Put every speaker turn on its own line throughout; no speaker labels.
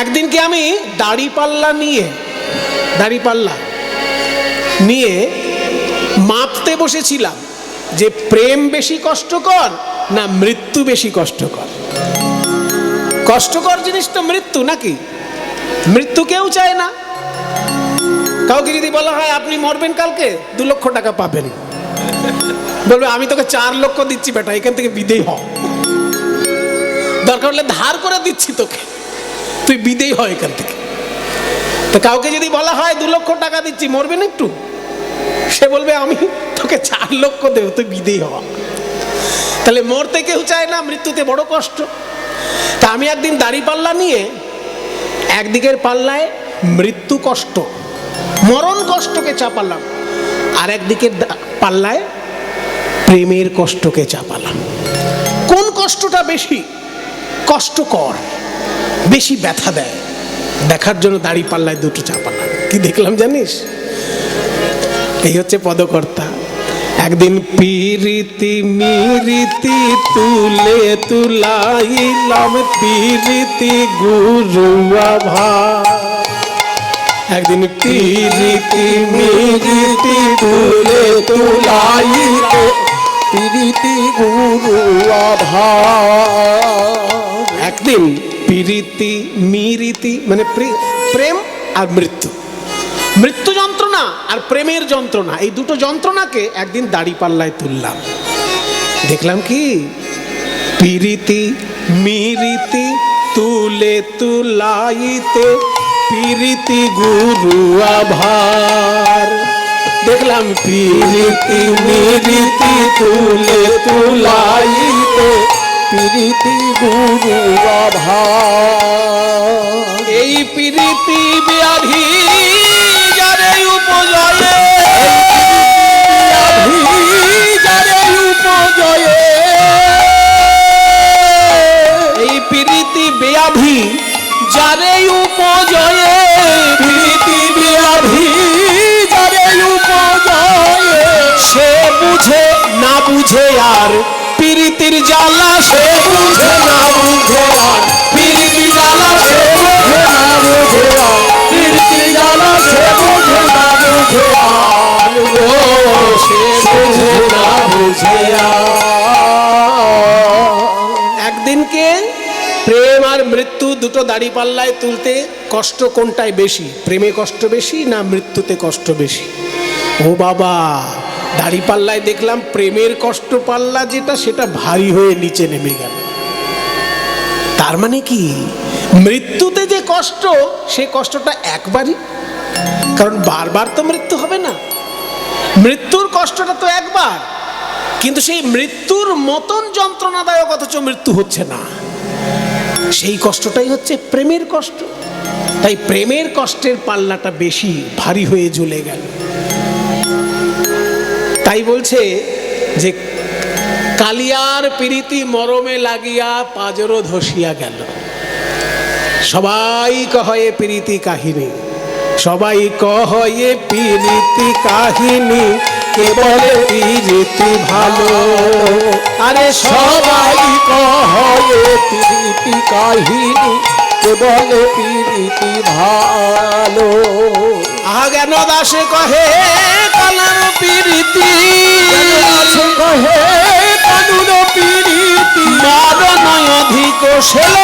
একদিনকে আমি দাড়িপাল্লা নিয়ে মাপতে বসেছিলাম যে প্রেম বেশি কষ্টকর না মৃত্যু বেশি কষ্টকর। কষ্টকর জিনিস তো মৃত্যু, নাকি? মৃত্যু কেউ চায় না। কাউকে যদি বলা হয় আপনি মরবেন কালকে, 2 লক্ষ টাকা পাবেন, বলবে আমি তোকে 4 লক্ষ দিচ্ছি বেটা, এখান থেকে বিদেয় হ, দরকার হলে ধার করে দিচ্ছি তোকে, তুই বিদেয় হ এখান থেকে। তো কাউকে যদি বলা হয় 2 লক্ষ টাকা দিচ্ছি, মরবেন একটু, সে বলবে আমি তোকে 4 লক্ষ দেব, তুই বিদেয় হ। তাহলে মরতে কেউ চায় না, মৃত্যুতে বড় কষ্ট। তা আমি একদিন দাড়িপাল্লা নিয়ে একদিকের পাল্লায় মৃত্যু কষ্ট, মরণ কষ্টকে চাপালাম, আর একদিকের পাল্লায় প্রেমের কষ্টকে চাপালাম। কোন কষ্টটা বেশি কষ্টকর, বেশি ব্যথা দেয়, দেখার জন্য দাড়িপাল্লায় দুটো চাপালাম। কি দেখলাম জানিস? এই হচ্ছে পদকর্তা। একদিন পিরিতি মিরিতি তুলে তুলাইলাম, পিরিতি গুরুয়া ভাই। একদিন পিরিতি মিরিতি তুলে তুলাইলাম, পিরিতি গুরুয়া ভাই। একদিন পিরিতি মিরিতি মানে প্রেম আর মৃত্যু, মৃত্যু যন্ত্রণা আর প্রেমের যন্ত্রণা, এই দুটো যন্ত্রণাকে একদিন দাড়িপাল্লায় তুললাম। দেখলাম কি পিরিতি মিরিতি তুলে তুলাইতে পিরিতি গুরুয়া ভার। দেখলাম পিরিতি মিরিতি তুলে তুলাইতে পিরিতি গুরুয়া ভার। এই পিরিতি ব্যাধি যারে উপজয়ে, যারে উপজয়ে, এই পিরিতি ব্যাধি যারে উপজয়ে, পিরিতি ব্যাধি যারে উপজয়ে, সে বুঝে না বুঝে আর পিরিতির জ্বালা, সে বুঝে না বুঝে আর পিরিতির জ্বালা, সে বুঝে না বুঝে আর পিরিতির জ্বালা, সে বুঝে না বুঝে আর, সে বুঝে না বুঝে আর। একদিনকে প্রেম আর মৃত্যু দুটো দাড়িপাল্লায় তুলতে কষ্ট কোনটায় বেশি? প্রেমে কষ্ট বেশি না মৃত্যুতে কষ্ট বেশি? ও বাবা, দাড়িপাল্লায় দেখলাম প্রেমের কষ্ট পাল্লা যেটা, সেটা ভারী হয়ে নিচে নেমে গেল। তার মানে কি মৃত্যুতে যে কষ্ট, সে কষ্টটা একবারই, কারণ বারবার তো মৃত্যু হবে না। মৃত্যুর কষ্টটা তো একবার, কিন্তু সেই মৃত্যুর মতন যন্ত্রণাদায়ক, অথচ মৃত্যু হচ্ছে না। সেই কষ্টটাই হচ্ছে প্রেমের কষ্ট। তাই প্রেমের কষ্টের পাল্লাটা বেশি ভারী হয়ে ঝুলে গেল। তাই বলছে যে কালিয়ার পিরিতি মরমে লাগিয়া পাজরো ধসিয়া গেল। সবাই কহে পিরিতি কাহিনী, সবাই কহে পিরিতি কাহিনী, কে বলে পিরিতি ভালো? আরে সবাই কহে পিরিতি কাহিনী, কে বলে পিরিতি ভালো? জ্ঞান দাসে কহে কালার পিরিতি, কহে কানুর পিরিতি, মারণ অধিক শেল,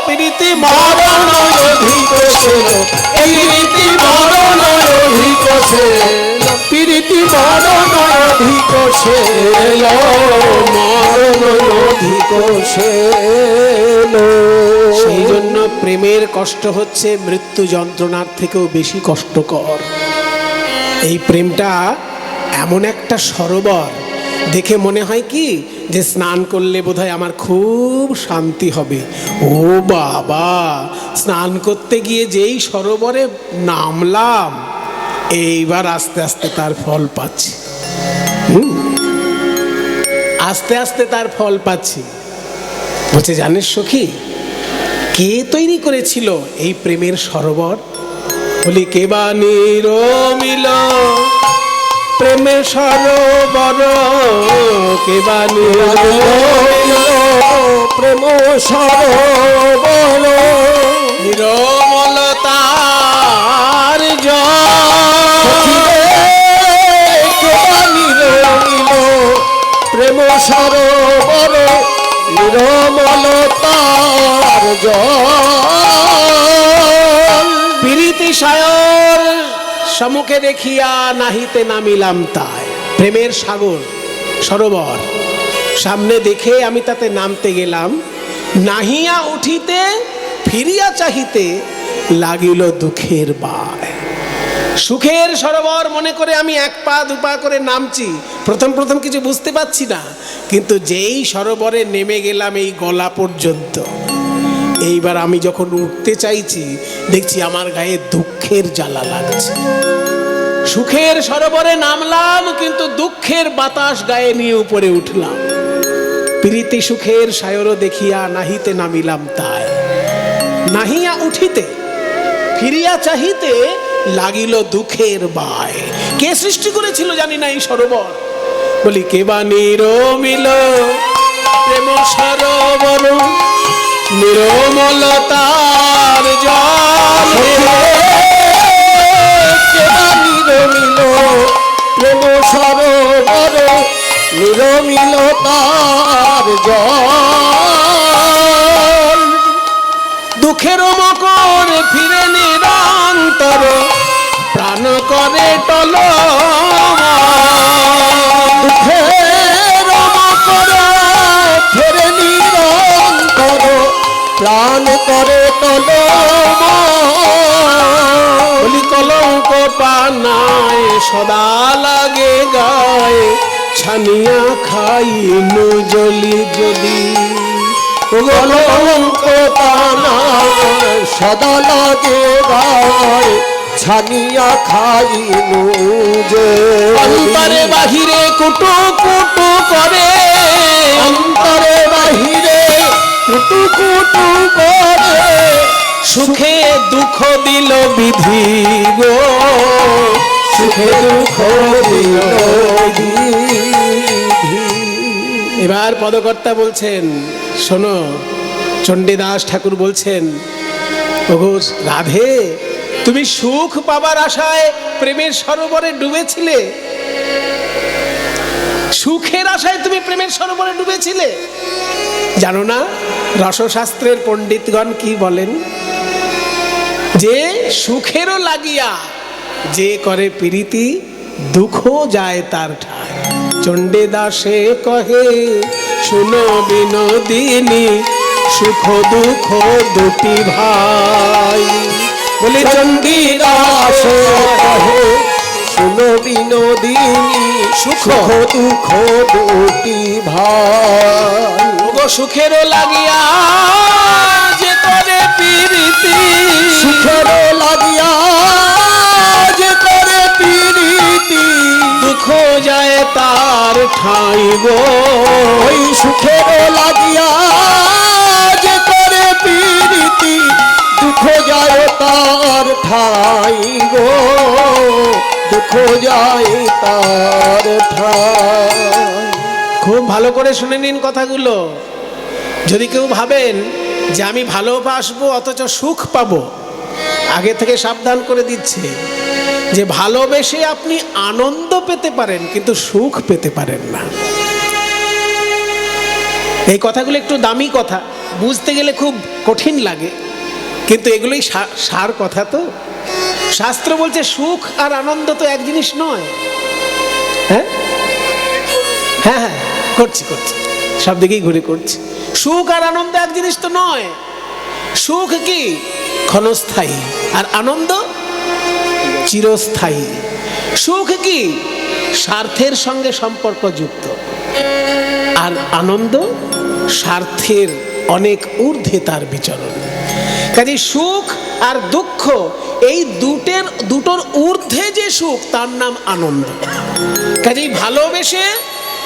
পিরিতি মারণ অধিক শেল, পিরিতি মারণ অধিক শেল, পিরিতি মারণ অধিক শেল, মারণ অধিক শেল। সেই জন্য প্রেমের কষ্ট হচ্ছে মৃত্যু যন্ত্রণার থেকেও বেশি কষ্টকর। এই প্রেমটা এমন একটা সরোবর, দেখে মনে হয় কি যে স্নান করলে বোধহয় আমার খুব শান্তি হবে। ও বাবা, স্নান করতে গিয়ে যেই সরোবরে নামলাম, এইবার আস্তে আস্তে তার ফল পাচ্ছি। আস্তে আস্তে তার ফল পাচ্ছি। বলছে জানিস সখী, কে তৈরি করেছিল এই প্রেমের সরোবর? বলি কে বা নিরমিল প্রেমের সরোবর, কে বা নিরমিল প্রেম সরোবর, সম্মুখে দেখিয়া নাহিতে নামিলাম তাই। প্রেমের সাগর সরোবর সামনে দেখে আমি তাতে নামতে গেলাম, নাহিয়া উঠিতে ফিরিয়া চাহিতে লাগিল দুঃখের বায়। সুখের সরোবর মনে করে আমি এক পা দুপা করে নামছি, প্রথম প্রথম কিছু বুঝতে পারছি না, কিন্তু যেই সরোবরে নেমে গেলাম এই গলা পর্যন্ত, এইবার আমি যখন উঠতে চাইছি দেখছি আমার গায়ে দুঃখের জ্বালা লাগছে। সুখের সরোবরে নামলাম কিন্তু দুঃখের বাতাস গায়ে নিয়ে উপরে উঠলাম। প্রীতি সুখের সায়র দেখিয়া নাহিতে নামিলাম তাই। নাহিয়া উঠিতে ফিরিয়া চাহিতে লাগিল দুঃখের বায়। কে সৃষ্টি করেছিল জানি না এই সরোবর, বলি কে বা নিরমিল প্রেম সরোবর, নিরমলতার জল।
কে বা নিরমিল প্রেম সরোবর, নিরমিলতার জল।
দুঃখের মকর ফিরে নিরন্তর, প্রাণ করে টল।
দুঃখের মকর ফিরে নিরন্তর, প্রাণ করে টল।
বলি কলঙ্ক পানায় সদা লাগে গায়ে, ছানিয়া খাইনু জলি যদি।
কলঙ্ক পানায় সদা লাগে গায়, ছানিয়া খাইনু যে।
অন্তরে বাহিরে কুটু কুটু করে,
অন্তরে বাহিরে কুটু কুটু করে,
সুখে দুঃখ দিল বিধি গো,
সুখে দুঃখ দিল বিধি।
এবার পদকর্তা বলছেন, শোনো, চণ্ডীদাস ঠাকুর বলছেন, ওগো রাধে, তুমি সুখ পাবার আশায় প্রেমের সরোবরে ডুবেছিলে, সুখের আশায় তুমি প্রেমের সরোবরে ডুবেছিলে। জানো না রসশাস্ত্রের পণ্ডিতগণ কি বলেন, যে সুখেরও লাগিয়া যে করে প্রীতি, দুঃখ যায় তার ঠায়। চণ্ডীদাসে কহে শুনো বিনোদিনী, সুখ দুঃখ দুটি ভাই। বলে
চণ্ডীদাস কহে শুনো বিনোদিনী, সুখ দুঃখ দুটি ভাই।
ওগো সুখেরও লাগিয়া যে করে প্রীতি,
সুখের লাগিয়া যে করে প্রীতি,
দুঃখ যায় তার ঠাই গো।
ওই সুখের লাগিয়া যে করে প্রীতি, দুঃখ যায় তার ঠাই গো, দুঃখ যায় তার ঠাই।
খুব ভালো করে শুনে নিন কথাগুলো। যদি কেউ ভাবেন যে আমি ভালোবাসবো অথচ সুখ পাবো, আগে থেকে সাবধান করে দিচ্ছে যে ভালোবেসে আপনি আনন্দ পেতে পারেন কিন্তু সুখ পেতে পারেন না। এই কথাগুলো একটু দামি কথা, বুঝতে গেলে খুব কঠিন লাগে, কিন্তু এগুলোই সার কথা। তো শাস্ত্র বলছে সুখ আর আনন্দ তো এক জিনিস নয়। হ্যাঁ হ্যাঁ হ্যাঁ করছি করছি, সব দিকেই ঘুরে করছি। সুখ আর আনন্দ এক জিনিস তো নয়। সুখ কি ক্ষণস্থায়ী, আর আনন্দ চিরস্থায়ী। সুখ কি স্বার্থের সঙ্গে সম্পর্কযুক্ত, আর আনন্দ স্বার্থের অনেক ঊর্ধ্বে তার বিচরণ। কাজে সুখ আর দুঃখ এই দুটোর ঊর্ধ্বে যে সুখ, তার নাম আনন্দ। কাজেই ভালোবেসে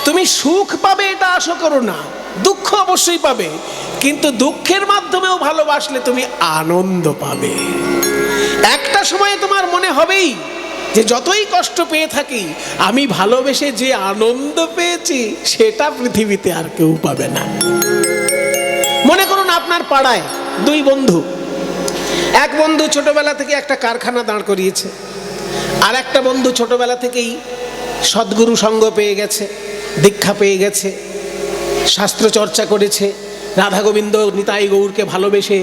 তুমি সুখ পাবে এটা আশা করো না, দুঃখ অবশ্যই পাবে, কিন্তু দুঃখের মাধ্যমেও ভালোবাসলে তুমি আনন্দ পাবে। একটা সময়ে তোমার মনে হবেই যে যতই কষ্ট পেয়ে থাকি, আমি ভালোবেসে যে আনন্দ পেয়েছি সেটা পৃথিবীতে আর কেউ পাবে না। মনে করুন আপনার পাড়ায় দুই বন্ধু, এক বন্ধু ছোটবেলা থেকে একটা কারখানা দাঁড় করিয়েছে, আর একটা বন্ধু ছোটবেলা থেকেই সদ্গুরু সঙ্গ পেয়ে গেছে, দীক্ষা পেয়ে গেছে, শাস্ত্র চর্চা করেছে, রাধা গোবিন্দ নিতাই গৌরকে ভালোবেসে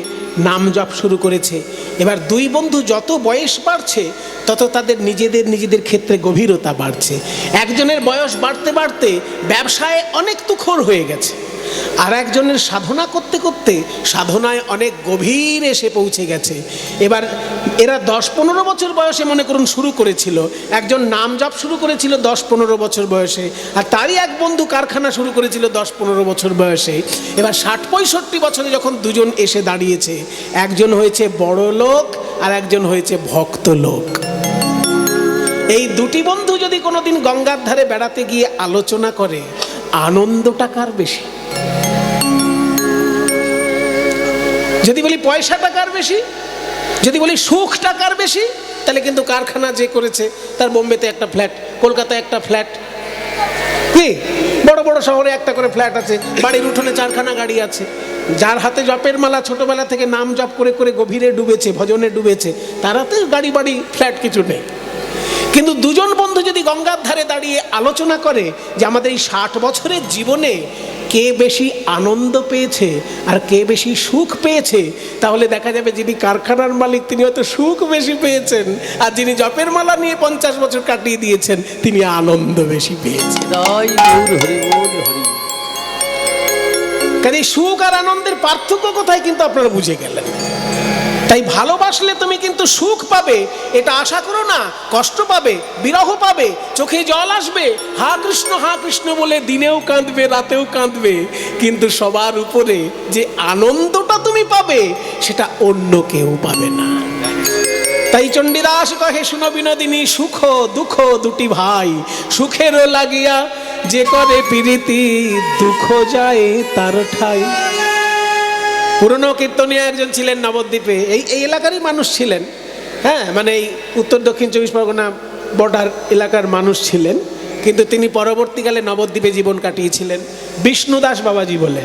নাম জপ শুরু করেছে। এবার দুই বন্ধু যত বয়স বাড়ছে তত তাদের নিজেদের ক্ষেত্রে গভীরতা বাড়ছে। একজনের বয়স বাড়তে বাড়তে ব্যবসায় অনেক তুখর হয়ে গেছে, আর একজনের সাধনা করতে করতে সাধনায় অনেক গভীর এসে পৌঁছে গেছে। এবার এরা 10-15 বছর বয়সে মনে করুন শুরু করেছিল, একজন নাম জপ শুরু করেছিল 10-15 বছর বয়সে, আর তারই এক বন্ধু কারখানা শুরু করেছিল 10-15 বছর বয়সে। এবার 60-65 বছরে যখন দুজন এসে দাঁড়িয়েছে, একজন হয়েছে বড় লোক আর একজন হয়েছে ভক্ত লোক। এই দুটি বন্ধু যদি কোনোদিন গঙ্গার ধারে বেড়াতে গিয়ে আলোচনা করে, আনন্দটা কার বেশি? যদি বলি পয়সা টাকার বেশি, যদি বলি সুখ টাকার বেশি, তাহলে কিন্তু কারখানা যে করেছে তার বোম্বেতে একটা ফ্ল্যাট, কলকাতায় একটা ফ্ল্যাট, কি বড় বড় শহরে একটা করে ফ্ল্যাট আছে, বাড়ির উঠোনে 4খানা গাড়ি আছে। যার হাতে জপের মালা ছোটবেলা থেকে নাম জপ করে করে গভীরে ডুবেছে, ভজনে ডুবেছে, তার হাতে গাড়ি বাড়ি ফ্ল্যাট কিছু নেই। কিন্তু দুজন বন্ধু যদি গঙ্গার ধারে দাঁড়িয়ে আলোচনা করে যে আমাদের এই 60 বছরের জীবনে কে বেশি আনন্দ পেয়েছে আর কে বেশি সুখ পেয়েছে, তাহলে দেখা যাবে যিনি কারখানার মালিক তিনি হয়তো সুখ বেশি পেয়েছেন, আর যিনি জপের মালা নিয়ে 50 বছর কাটিয়ে দিয়েছেন তিনি আনন্দ বেশি পেয়েছেন। কাজে সুখ আর আনন্দের পার্থক্য কোথায় কিন্তু আপনারা বুঝে গেলেন। তাই ভালোবাসলে তুমি কিন্তু সুখ পাবে, এটা আশা করো না। কষ্ট পাবে, বিরহ পাবে, চোখে জল আসবে, হা কৃষ্ণ বলে দিনেও কাঁদবে রাতেও কাঁদবে, কিন্তু সবার উপরে যে আনন্দটা তুমি পাবে সেটা অন্য কেউ পাবে না। তাই চণ্ডীদাস কহে শুনো বিনোদিনী, সুখ দুঃখ দুটি ভাই, সুখেরও লাগিয়া যে করে প্রীতি, দুঃখ যায় তার ঠাই। পুরনো কীর্তনীয় একজন ছিলেন নবদ্বীপে, এই এলাকারই মানুষ ছিলেন, হ্যাঁ, মানে এই উত্তর দক্ষিণ 24 পরগনা বর্ডার এলাকার মানুষ ছিলেন, কিন্তু তিনি পরবর্তীকালে নবদ্বীপে জীবন কাটিয়েছিলেন। বিষ্ণুদাস বাবাজি বলে,